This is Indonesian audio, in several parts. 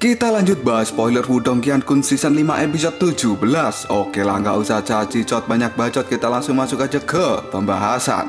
Kita lanjut bahas spoiler Wudong Qiankun Season 5 episode 17. Oke lah, nggak usah cacicot banyak bacot, kita langsung masuk aja ke pembahasan.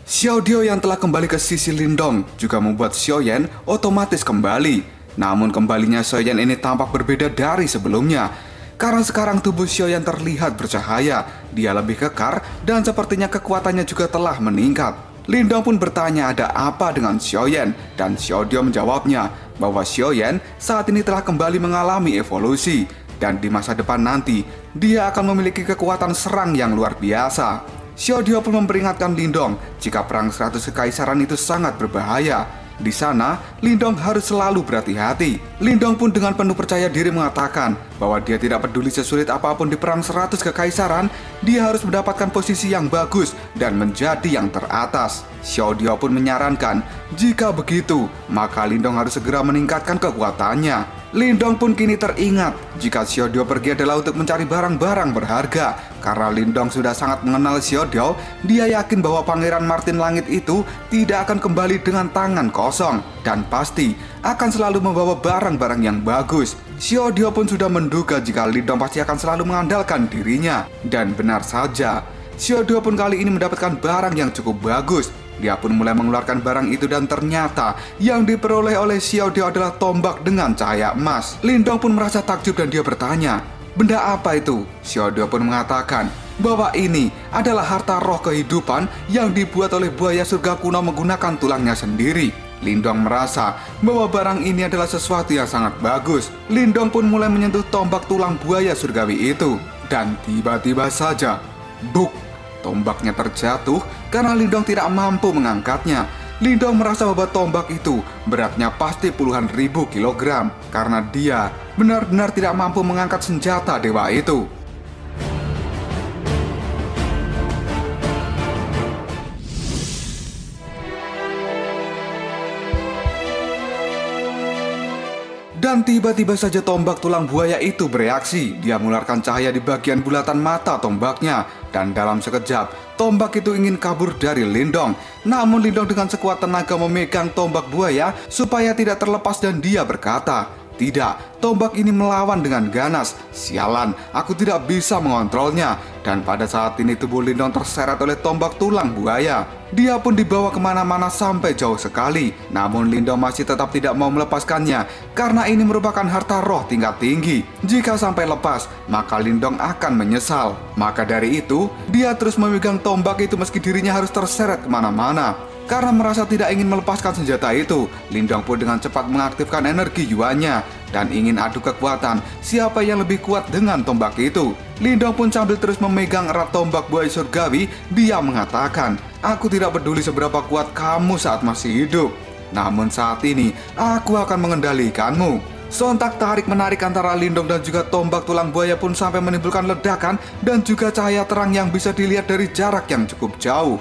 Xiaodio yang telah kembali ke sisi Lindong juga membuat Xiaoyan otomatis kembali. Namun kembalinya Xiaoyan ini tampak berbeda dari sebelumnya. Karena sekarang tubuh Xiaoyan terlihat bercahaya, dia lebih kekar dan sepertinya kekuatannya juga telah meningkat. Lindong pun bertanya ada apa dengan Xiaoyan dan Xiaodio menjawabnya bahwa Xiaoyan saat ini telah kembali mengalami evolusi dan di masa depan nanti dia akan memiliki kekuatan serang yang luar biasa. Xiaodio pun memperingatkan Lindong jika perang 100 kekaisaran itu sangat berbahaya. Di sana, Lindong harus selalu berhati-hati. Lindong pun dengan penuh percaya diri mengatakan bahwa dia tidak peduli sesulit apapun di perang 100 kekaisaran, dia harus mendapatkan posisi yang bagus dan menjadi yang teratas. Xiaodio pun menyarankan, jika begitu, maka Lindong harus segera meningkatkan kekuatannya. Lindong pun kini teringat jika Xiaodio pergi adalah untuk mencari barang-barang berharga. Karena Lindong sudah sangat mengenal Xiaodio, dia yakin bahwa Pangeran Martin Langit itu tidak akan kembali dengan tangan kosong dan pasti akan selalu membawa barang-barang yang bagus. Xiaodio pun sudah menduga jika Lindong pasti akan selalu mengandalkan dirinya. Dan benar saja, Xiaodio pun kali ini mendapatkan barang yang cukup bagus. Dia pun mulai mengeluarkan barang itu dan ternyata yang diperoleh oleh Xiaodio adalah tombak dengan cahaya emas. Lindong pun merasa takjub dan dia bertanya, benda apa itu? Xiaodio pun mengatakan bahwa ini adalah harta roh kehidupan yang dibuat oleh buaya surga kuno menggunakan tulangnya sendiri. Lindong merasa bahwa barang ini adalah sesuatu yang sangat bagus. Lindong pun mulai menyentuh tombak tulang buaya surgawi itu. Dan tiba-tiba saja, buk! Tombaknya terjatuh karena Lindong tidak mampu mengangkatnya. Lindong merasa bahwa tombak itu beratnya pasti puluhan ribu kilogram karena dia benar-benar tidak mampu mengangkat senjata dewa itu. Dan tiba-tiba saja tombak tulang buaya itu bereaksi. Dia mengeluarkan cahaya di bagian bulatan mata tombaknya. Dan dalam sekejap, tombak itu ingin kabur dari Lindong. Namun Lindong dengan sekuat tenaga memegang tombak buaya supaya tidak terlepas dan dia berkata, tidak, tombak ini melawan dengan ganas. Sialan, aku tidak bisa mengontrolnya. Dan pada saat ini tubuh Lindong terseret oleh tombak tulang buaya. Dia pun dibawa kemana-mana sampai jauh sekali. Namun Lindong masih tetap tidak mau melepaskannya karena ini merupakan harta roh tingkat tinggi. Jika sampai lepas, maka Lindong akan menyesal. Maka dari itu, dia terus memegang tombak itu meski dirinya harus terseret kemana-mana. Karena merasa tidak ingin melepaskan senjata itu, Lindong pun dengan cepat mengaktifkan energi yuannya dan ingin adu kekuatan siapa yang lebih kuat dengan tombak itu. Lindong pun sambil terus memegang erat tombak buaya surgawi, dia mengatakan, aku tidak peduli seberapa kuat kamu saat masih hidup. Namun saat ini, aku akan mengendalikanmu. Sontak tarik-menarik antara Lindong dan juga tombak tulang buaya pun sampai menimbulkan ledakan dan juga cahaya terang yang bisa dilihat dari jarak yang cukup jauh.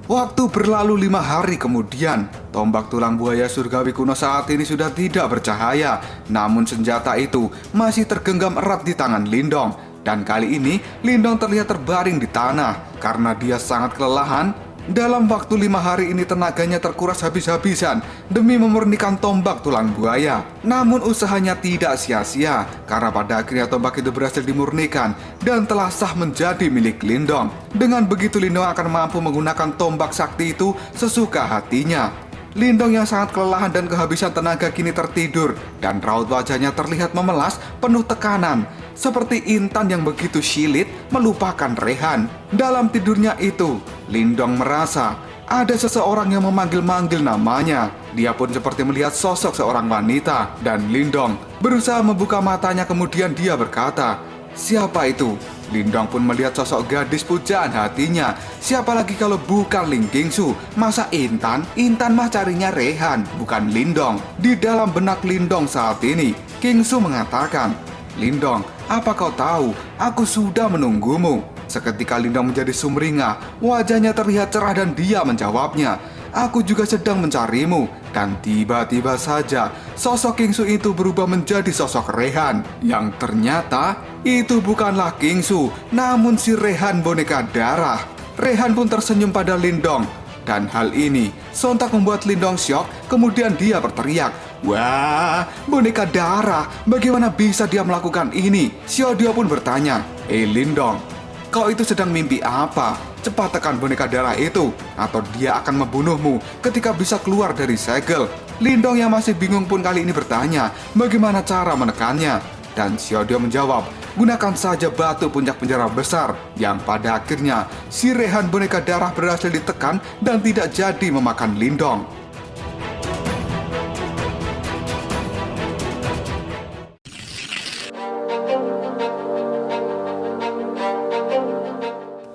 Waktu berlalu 5 hari kemudian, tombak tulang buaya surgawi kuno saat ini sudah tidak bercahaya. Namun senjata itu masih tergenggam erat di tangan Lindong. Dan kali ini Lindong terlihat terbaring di tanah karena dia sangat kelelahan. Dalam waktu 5 hari ini tenaganya terkuras habis-habisan demi memurnikan tombak tulang buaya. Namun usahanya tidak sia-sia karena pada akhirnya tombak itu berhasil dimurnikan dan telah sah menjadi milik Lindong. Dengan begitu Lindong akan mampu menggunakan tombak sakti itu sesuka hatinya. Lindong yang sangat kelelahan dan kehabisan tenaga kini tertidur dan raut wajahnya terlihat memelas penuh tekanan. Seperti intan yang begitu syilid melupakan rehan. Dalam tidurnya itu, Lindong merasa ada seseorang yang memanggil-manggil namanya. Dia pun seperti melihat sosok seorang wanita. Dan Lindong berusaha membuka matanya kemudian dia berkata, siapa itu? Lindong pun melihat sosok gadis pujaan hatinya. Siapa lagi kalau bukan Ling Qingsu? Masa Intan? Intan mah carinya Rehan, bukan Lindong. Di dalam benak Lindong saat ini, Qingsu mengatakan, Lindong, apa kau tahu? Aku sudah menunggumu. Seketika Lindong menjadi sumringah. Wajahnya terlihat cerah dan dia menjawabnya, aku juga sedang mencarimu. Dan tiba-tiba saja sosok Kingsu itu berubah menjadi sosok Rehan, yang ternyata itu bukanlah Kingsu, namun si Rehan boneka darah. Rehan pun tersenyum pada Lindong, dan hal ini sontak membuat Lindong syok. Kemudian dia berteriak, "Wah, boneka darah, bagaimana bisa dia melakukan ini?" Xiaodio pun bertanya, Lindong, kau itu sedang mimpi apa? Cepat tekan boneka darah itu, atau dia akan membunuhmu ketika bisa keluar dari segel." Lindong yang masih bingung pun kali ini bertanya, bagaimana cara menekannya? Dan Xiaodio menjawab, gunakan saja batu puncak penjara besar, yang pada akhirnya si Rehan boneka darah berhasil ditekan dan tidak jadi memakan Lindong.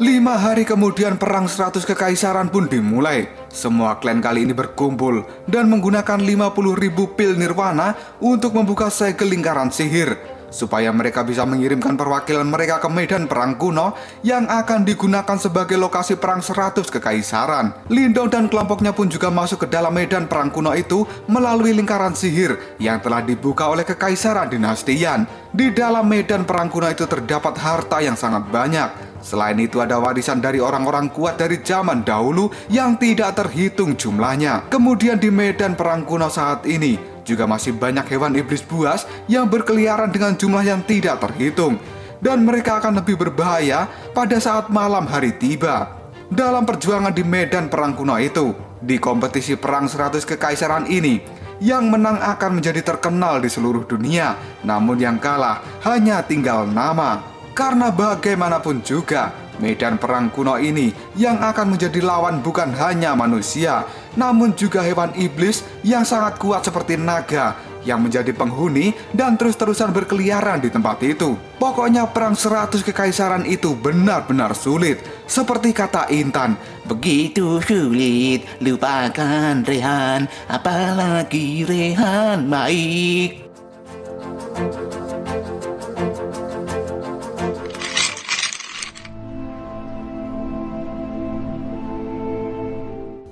Lima hari kemudian perang 100 kekaisaran pun dimulai. Semua klan kali ini berkumpul dan menggunakan 50.000 pil nirwana untuk membuka segel lingkaran sihir, supaya mereka bisa mengirimkan perwakilan mereka ke medan perang kuno yang akan digunakan sebagai lokasi perang 100 kekaisaran. Lindong dan kelompoknya pun juga masuk ke dalam medan perang kuno itu melalui lingkaran sihir yang telah dibuka oleh kekaisaran dinasti Yan. Di dalam medan perang kuno itu terdapat harta yang sangat banyak. Selain itu ada warisan dari orang-orang kuat dari zaman dahulu yang tidak terhitung jumlahnya. Kemudian di medan perang kuno saat ini juga masih banyak hewan iblis buas yang berkeliaran dengan jumlah yang tidak terhitung. Dan mereka akan lebih berbahaya pada saat malam hari tiba. Dalam perjuangan di medan perang kuno itu, di kompetisi perang 100 kekaisaran ini, yang menang akan menjadi terkenal di seluruh dunia. Namun yang kalah hanya tinggal nama. Karena bagaimanapun juga, medan perang kuno ini yang akan menjadi lawan bukan hanya manusia, namun juga hewan iblis yang sangat kuat seperti naga yang menjadi penghuni dan terus-terusan berkeliaran di tempat itu. Pokoknya perang 100 kekaisaran itu benar-benar sulit. Seperti kata Intan, begitu sulit, lupakan Rehan, apalagi Rehan baik.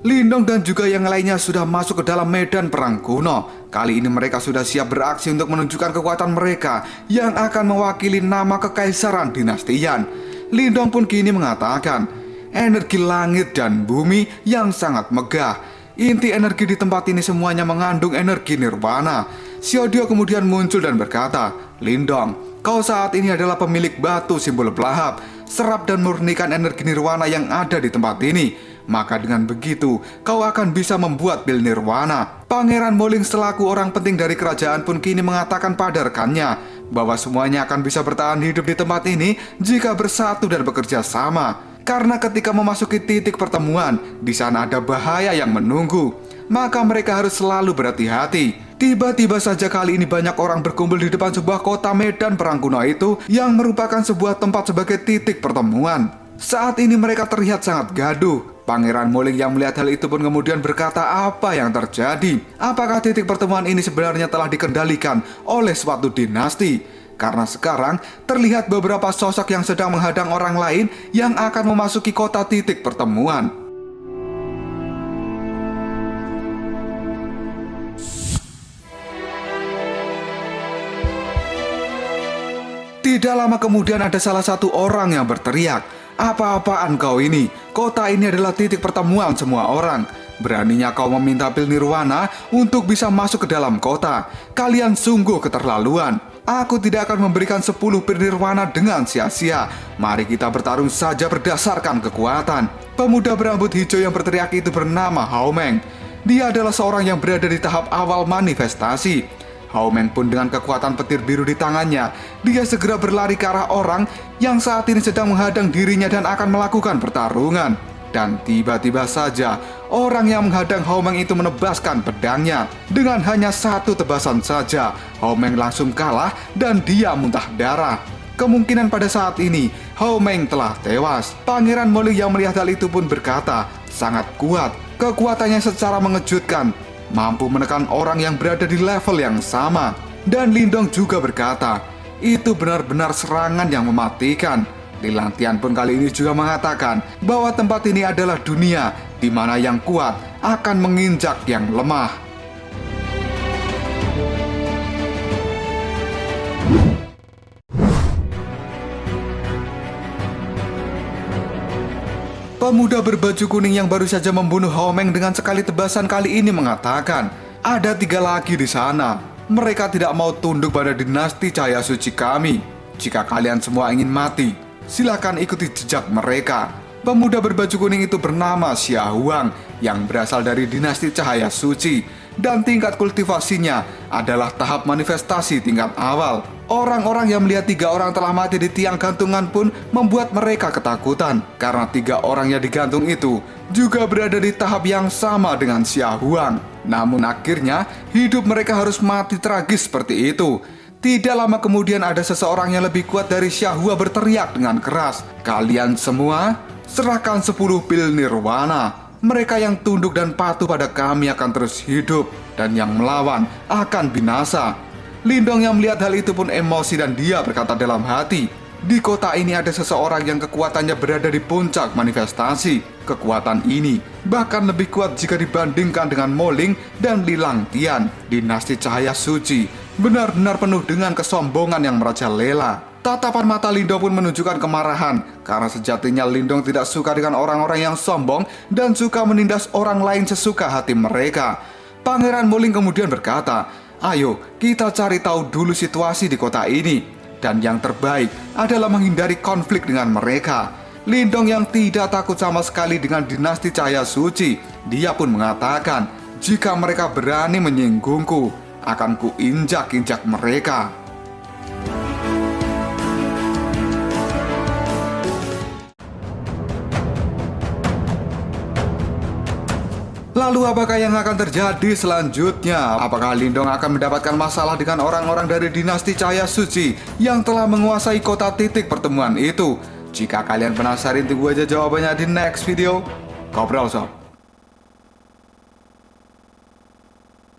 Lindong dan juga yang lainnya sudah masuk ke dalam medan perang kuno. Kali ini mereka sudah siap beraksi untuk menunjukkan kekuatan mereka yang akan mewakili nama kekaisaran dinasti Yan. Lindong pun kini mengatakan, energi langit dan bumi yang sangat megah. Inti energi di tempat ini semuanya mengandung energi nirwana. Xiaodio kemudian muncul dan berkata, Lindong, kau saat ini adalah pemilik batu simbol pelahap. Serap dan murnikan energi nirwana yang ada di tempat ini. Maka dengan begitu, kau akan bisa membuat pil nirwana. Pangeran Moling selaku orang penting dari kerajaan pun kini mengatakan pada rekannya bahwa semuanya akan bisa bertahan hidup di tempat ini jika bersatu dan bekerja sama. Karena ketika memasuki titik pertemuan, di sana ada bahaya yang menunggu. Maka mereka harus selalu berhati-hati. Tiba-tiba saja kali ini banyak orang berkumpul di depan sebuah kota medan perang kuno itu yang merupakan sebuah tempat sebagai titik pertemuan. Saat ini mereka terlihat sangat gaduh. Pangeran Moling yang melihat hal itu pun kemudian berkata apa yang terjadi. Apakah titik pertemuan ini sebenarnya telah dikendalikan oleh suatu dinasti? Karena sekarang terlihat beberapa sosok yang sedang menghadang orang lain yang akan memasuki kota titik pertemuan. Tidak lama kemudian ada salah satu orang yang berteriak, apa-apaan kau ini? Kota ini adalah titik pertemuan semua orang. Beraninya kau meminta pil nirwana untuk bisa masuk ke dalam kota. Kalian sungguh keterlaluan. Aku tidak akan memberikan 10 pil nirwana dengan sia-sia. Mari kita bertarung saja berdasarkan kekuatan. Pemuda berambut hijau yang berteriak itu bernama Hao Meng. Dia adalah seorang yang berada di tahap awal manifestasi. Hao Meng pun dengan kekuatan petir biru di tangannya, dia segera berlari ke arah orang yang saat ini sedang menghadang dirinya dan akan melakukan pertarungan. Dan tiba-tiba saja, orang yang menghadang Hao Meng itu menebaskan pedangnya. Dengan hanya satu tebasan saja, Hao Meng langsung kalah dan dia muntah darah. Kemungkinan pada saat ini, Hao Meng telah tewas. Pangeran Moling yang melihat hal itu pun berkata, sangat kuat. Kekuatannya secara mengejutkan, mampu menekan orang yang berada di level yang sama. Dan Lindong juga berkata, itu benar-benar serangan yang mematikan. Lilang Tian pun kali ini juga mengatakan bahwa tempat ini adalah dunia di mana yang kuat akan menginjak yang lemah. Pemuda berbaju kuning yang baru saja membunuh Homeng dengan sekali tebasan kali ini mengatakan, ada 3 lagi di sana. Mereka tidak mau tunduk pada dinasti cahaya suci kami. Jika kalian semua ingin mati, silakan ikuti jejak mereka. Pemuda berbaju kuning itu bernama Xia Huang yang berasal dari dinasti cahaya suci dan tingkat kultivasinya adalah tahap manifestasi tingkat awal. Orang-orang yang melihat 3 orang telah mati di tiang gantungan pun membuat mereka ketakutan karena 3 orang yang digantung itu juga berada di tahap yang sama dengan Xia Huang. Namun akhirnya hidup mereka harus mati tragis seperti itu. Tidak lama kemudian ada seseorang yang lebih kuat dari Xia Hua berteriak dengan keras, "Kalian semua serahkan 10 pil nirwana. Mereka yang tunduk dan patuh pada kami akan terus hidup, dan yang melawan akan binasa." Lindong yang melihat hal itu pun emosi dan dia berkata dalam hati, di kota ini ada seseorang yang kekuatannya berada di puncak manifestasi. Kekuatan ini bahkan lebih kuat jika dibandingkan dengan Moling dan Lilang Tian. Dinasti cahaya suci benar-benar penuh dengan kesombongan yang merajalela. Tatapan mata Lindong pun menunjukkan kemarahan karena sejatinya Lindong tidak suka dengan orang-orang yang sombong dan suka menindas orang lain sesuka hati mereka. Pangeran Moling kemudian berkata, "Ayo kita cari tahu dulu situasi di kota ini, dan yang terbaik adalah menghindari konflik dengan mereka." Lindong yang tidak takut sama sekali dengan dinasti cahaya suci, dia pun mengatakan, "Jika mereka berani menyinggungku, akan kuinjak-injak mereka." Lalu apakah yang akan terjadi selanjutnya? Apakah Lindong akan mendapatkan masalah dengan orang-orang dari dinasti cahaya suci yang telah menguasai kota titik pertemuan itu? Jika kalian penasaran, tunggu aja jawabannya di next video. Ngobrol sob.